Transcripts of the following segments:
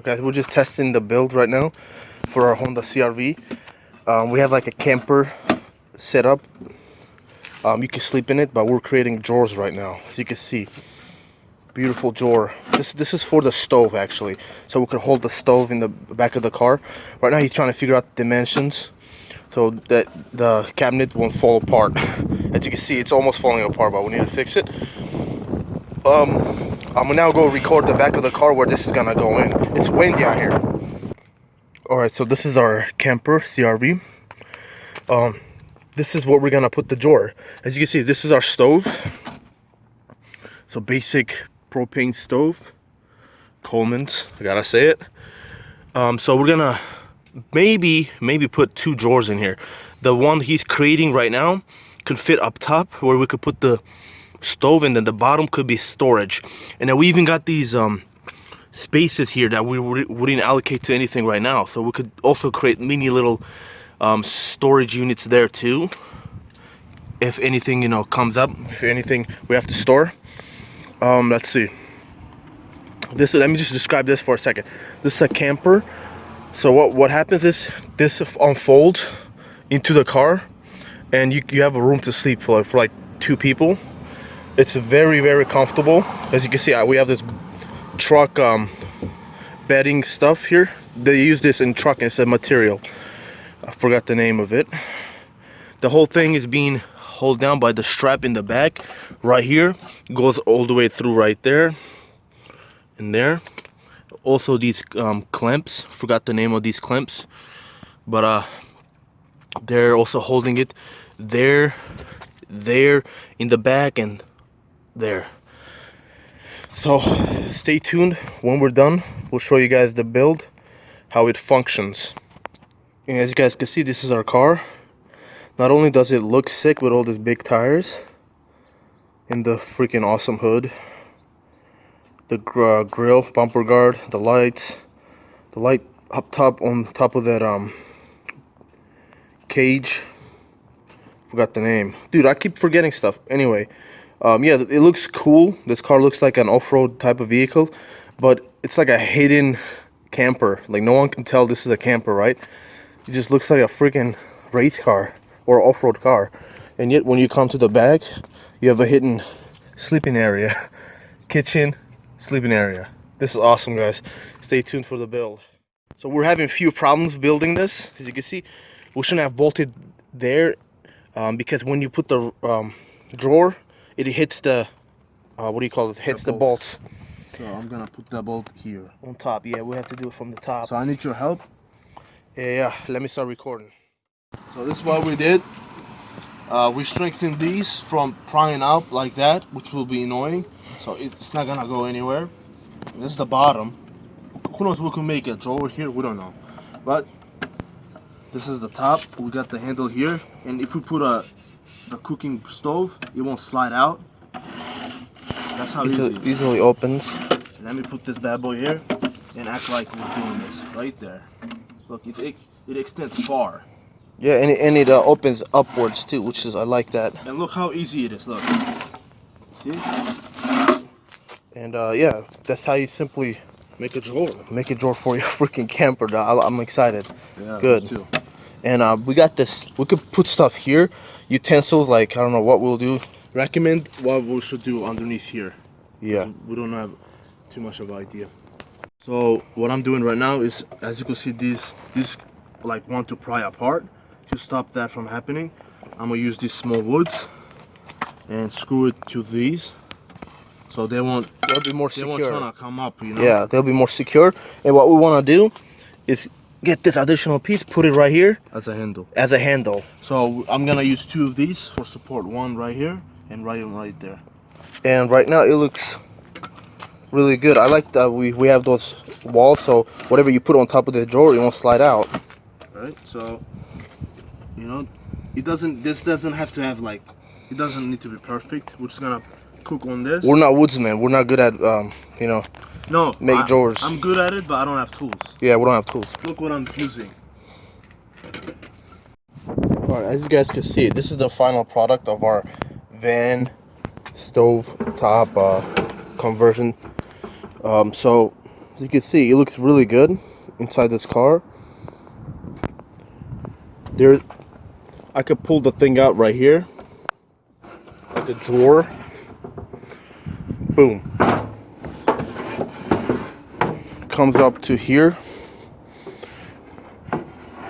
guys, we're just testing the build right now for our Honda CRV. We have like a camper set up. You can sleep in it, but we're creating drawers right now, as you can see. Beautiful drawer. This is for the stove actually, so we could hold the stove in the back of the car. Right now he's trying to figure out the dimensions so that the cabinet won't fall apart. As you can see, it's almost falling apart, but we need to fix it. I'm gonna now go record the back of the car where this is gonna go in. It's windy out here. Alright, so this is our camper CRV. This is what we're gonna put the drawer. As you can see, this is our stove. So basic propane stove. Coleman's, I gotta say it. So we're gonna maybe put two drawers in here. The one he's creating right now could fit up top where we could put the stove, and then the bottom could be storage. And then we even got these spaces here that we wouldn't allocate to anything right now, so we could also create mini little storage units there too, if anything, you know, comes up, if anything we have to store. Let's see, let me just describe this for a second. This is a camper. So what happens is this unfolds into the car, and you have a room to sleep for like two people. It's very comfortable. As you can see, we have this truck bedding stuff here. They use this in truck, and it's a material, I forgot the name of it. The whole thing is being held down by the strap in the back right here. It goes all the way through right there and there. Also these clamps, forgot the name of these clamps, but they're also holding it there in the back and there. So stay tuned. When we're done, we'll show you guys the build, how it functions. And as you guys can see, this is our car. Not only does it look sick with all these big tires and the freaking awesome hood, the grill, bumper guard, the lights, the light up top on top of that cage, forgot the name, dude, I keep forgetting stuff. Anyway, yeah, it looks cool. This car looks like an off-road type of vehicle, but it's like a hidden camper. Like, no one can tell this is a camper, right? It just looks like a freaking race car or off-road car. And yet when you come to the back, you have a hidden sleeping area. Kitchen, sleeping area. This is awesome, guys. Stay tuned for the build. So we're having a few problems building this. As you can see, we shouldn't have bolted there, because when you put the drawer, it hits the what do you call it? Hits the bolts. So I'm gonna put the bolt here on top. Yeah, we have to do it from the top. So I need your help. Yeah, let me start recording. So this is what we did. We strengthened these from prying out like that, which will be annoying. So it's not gonna go anywhere. This is the bottom. Who knows, we can make a drawer here, we don't know. But this is the top. We got the handle here, and if we put the cooking stove, it won't slide out. That's how easily opens. Let me put this bad boy here and act like we're doing this right there. Look, it extends far. Yeah, and it opens upwards too, which is, I like that. And look how easy it is. Look, see? And yeah, that's how you simply make a drawer. Make a drawer for your freaking camper. I'm excited. Yeah, good. Me too. And we got this. We could put stuff here, utensils. Like, I don't know what we'll do. Recommend what we should do underneath here. Yeah. We don't have too much of an idea. So what I'm doing right now is, as you can see, these like want to pry apart. To stop that from happening, I'm gonna use these small woods and screw it to these, so they'll be more secure. They won't try to come up, you know. Yeah, they'll be more secure. And what we want to do is get this additional piece, put it right here as a handle. So I'm gonna use two of these for support. One right here and right there. And right now it looks really good. I like that we have those walls, so whatever you put on top of the drawer, it won't slide out. Right. So, you know, this doesn't have to have, like, it doesn't need to be perfect. We're just gonna cook on this. We're not woodsmen. We're not good at you know, make drawers. I'm good at it, but I don't have tools. Yeah, we don't have tools. Look what I'm using. Alright, as you guys can see, this is the final product of our van stove top conversion. So As you can see, it looks really good inside this car. There, I could pull the thing out right here, like a drawer. Boom. Comes up to here.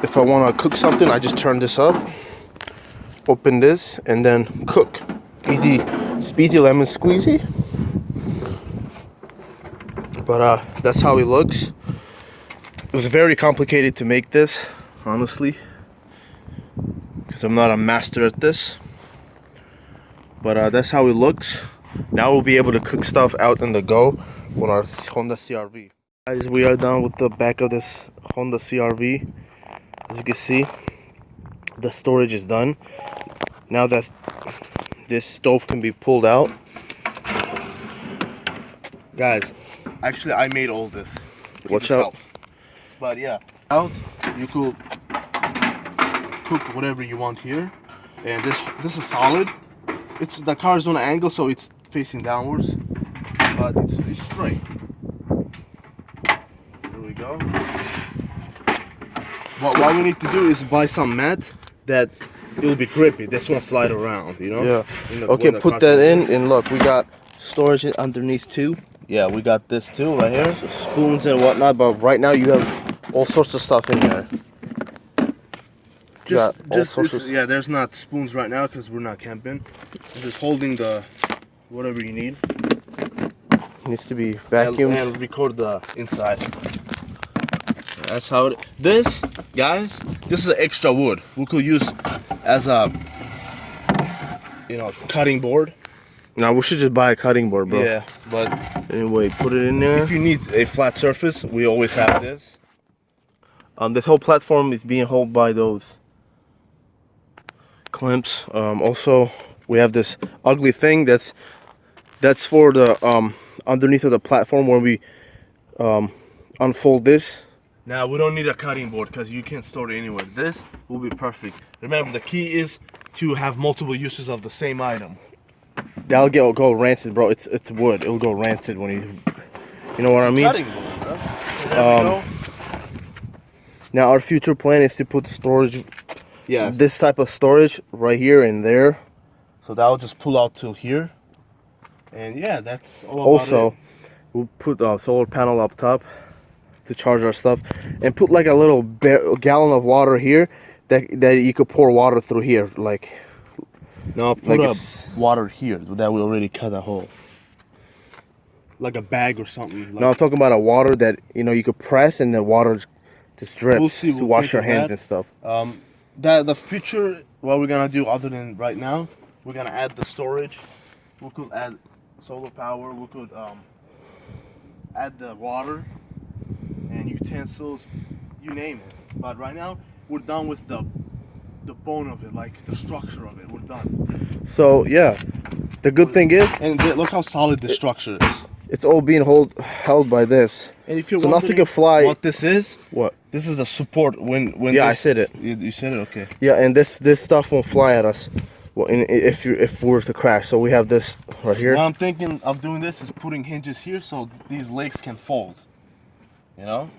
If I want to cook something, I just turn this up, open this, and then cook. Easy, speezy lemon squeezy. But that's how it looks. It was very complicated to make this, honestly, because I'm not a master at this. But that's how it looks. Now we'll be able to cook stuff out in the go on our Honda CRV. Guys, we are done with the back of this Honda CRV. As you can see, the storage is done. Now that this stove can be pulled out. Guys, actually I made all this. Watch out. Help. But yeah, out you could cook whatever you want here. And this is solid. The car is on an angle, so it's facing downwards, but it's straight. There we go. What we need to do is buy some mat that it'll be grippy. This won't slide around, you know? Yeah. Okay, put that in, and look, we got storage underneath too. Yeah, we got this too right here. So spoons and whatnot, but right now you have all sorts of stuff in there. Yeah, there's not spoons right now because we're not camping. I'm just holding the whatever you need. It needs to be vacuumed and record the inside. That's how it. This, guys, this is extra wood we could use as a, cutting board. Now we should just buy a cutting board, bro. Yeah, but anyway, put it in there. If you need a flat surface, we always have this. This whole platform is being held by those clamps. Also, we have this ugly thing that's for the underneath of the platform when we unfold this. Now we don't need a cutting board because you can store it anywhere. This will be perfect. Remember, the key is to have multiple uses of the same item. That'll go rancid, bro. It's wood. It'll go rancid when you know what I mean. Cutting board, bro. There we go. Now our future plan is to put storage. Yeah. This type of storage right here and there. So that'll just pull out till here. And yeah, that's all about also, it. We'll put a solar panel up top to charge our stuff, and put like a little gallon of water here that you could pour water through here, like. No, put like water here that we already cut a hole. Like a bag or something. Like no, I'm talking about a water that you could press and the water just drips to wash your hands and stuff. The future, what we're gonna do other than right now, we're gonna add the storage. We could add solar power. We could add the water and utensils, you name it. But right now, we're done with the bone of it, like the structure of it. We're done. So yeah, the good thing is, and look how solid the structure is. It's all being held by this. And if you're so nothing can fly. What this is? What? This is the support when. Yeah, I said it. You said it, okay. Yeah, and this stuff won't fly at us. Well, if we were to crash, so we have this right here. What I'm thinking of doing this is putting hinges here so these legs can fold.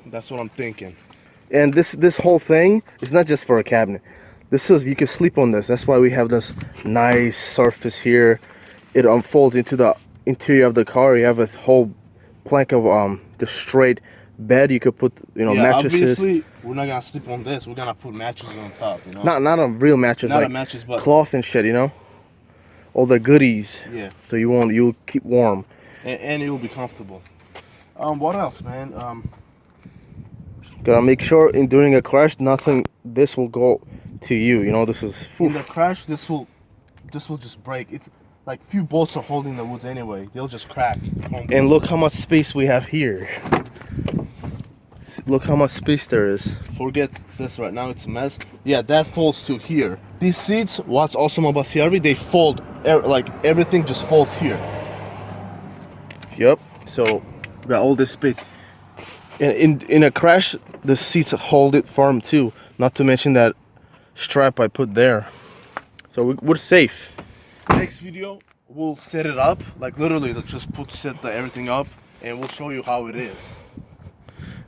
That's what I'm thinking. And this whole thing is not just for a cabinet. This is, you can sleep on this. That's why we have this nice surface here. It unfolds into the interior of the car. You have a whole plank of the straight bed. You could put mattresses. Obviously, we're not gonna sleep on this. We're gonna put mattresses on top. Not a real mattress. Not like a mattress, but cloth and shit. All the goodies. Yeah. So you'll keep warm. And it will be comfortable. What else, man? Gotta make sure during a crash, this will go to you. This is. In the crash, this will just break. It's like few bolts are holding the woods anyway. They'll just crack. And look how much space we have here. Look how much space there is. Forget this right now. It's a mess. Yeah, that folds to here. These seats, what's awesome about CRV, they fold. Like everything just folds here. Yep. So we got all this space. And in a crash, the seats hold it firm too. Not to mention that strap I put there. So we're safe. Next video, we'll set it up. Like literally, let's just set everything up, and we'll show you how it is.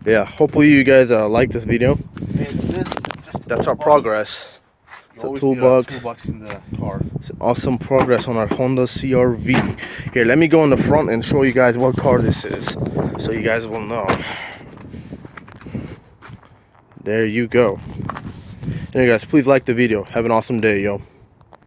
Yeah, hopefully you guys like this video. And this is just That's our toolbox. progress. You It's a always need toolbox. toolbox in the car. It's awesome progress on our Honda CRV. Here, let me go in the front and show you guys what car this is, so you guys will know. There you go. Anyway, guys, please like the video. Have an awesome day, yo.